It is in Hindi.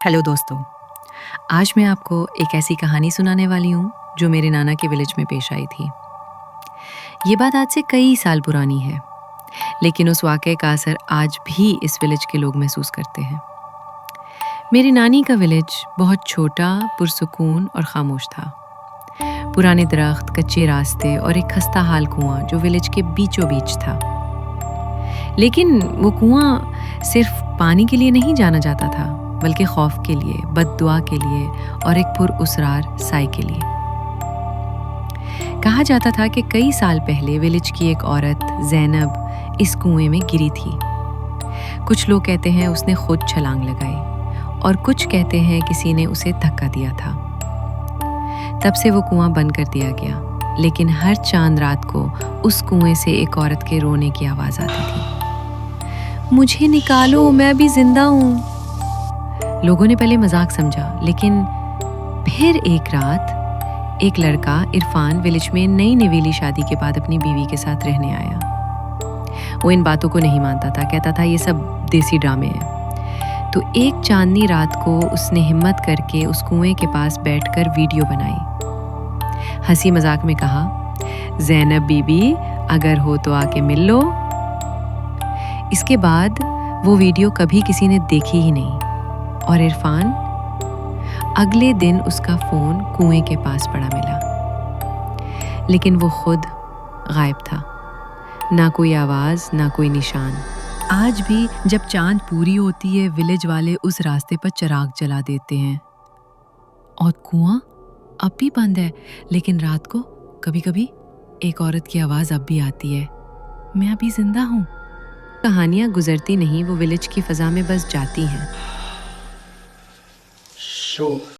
हेलो दोस्तों, आज मैं आपको एक ऐसी कहानी सुनाने वाली हूँ जो मेरे नाना के विलेज में पेश आई थी। ये बात आज से कई साल पुरानी है, लेकिन उस वाक़ये का असर आज भी इस विलेज के लोग महसूस करते हैं। मेरी नानी का विलेज बहुत छोटा, पुरसुकून और खामोश था। पुराने दरख्त, कच्चे रास्ते और एक खस्ता हाल कुआं जो विलेज के बीचों बीच था। लेकिन वो कुआं सिर्फ पानी के लिए नहीं जाना जाता था, बल्कि खौफ के लिए, बद्दुआ के लिए और एक पुरअसरार साए के लिए। कहा जाता था कि कई साल पहले विलेज की एक औरत ज़ैनब इस कुएं में गिरी थी। कुछ लोग कहते हैं उसने खुद छलांग लगाई और कुछ कहते हैं किसी ने उसे धक्का दिया था। तब से वो कुआं बंद कर दिया गया, लेकिन हर चांद रात को उस कुएं से एक औरत के रोने की आवाज़ आती थी, मुझे निकालो, मैं भी जिंदा हूँ। लोगों ने पहले मजाक समझा, लेकिन फिर एक रात एक लड़का इरफान विलेज में नई नवेली शादी के बाद अपनी बीवी के साथ रहने आया। वो इन बातों को नहीं मानता था, कहता था ये सब देसी ड्रामे हैं। तो एक चांदनी रात को उसने हिम्मत करके उस कुएं के पास बैठकर वीडियो बनाई। हंसी मजाक में कहा, ज़ैनब बीबी अगर हो तो आके मिल लो। इसके बाद वो वीडियो कभी किसी ने देखी ही नहीं और इरफान अगले दिन उसका फ़ोन कुएं के पास पड़ा मिला, लेकिन वो खुद गायब था। ना कोई आवाज़, ना कोई निशान। आज भी जब चांद पूरी होती है, विलेज वाले उस रास्ते पर चिराग जला देते हैं और कुआं अब भी बंद है, लेकिन रात को कभी कभी एक औरत की आवाज़ अब भी आती है, मैं अभी जिंदा हूँ। कहानियाँ गुजरती नहीं, वो विलेज की फ़ज़ा में बस जाती हैं।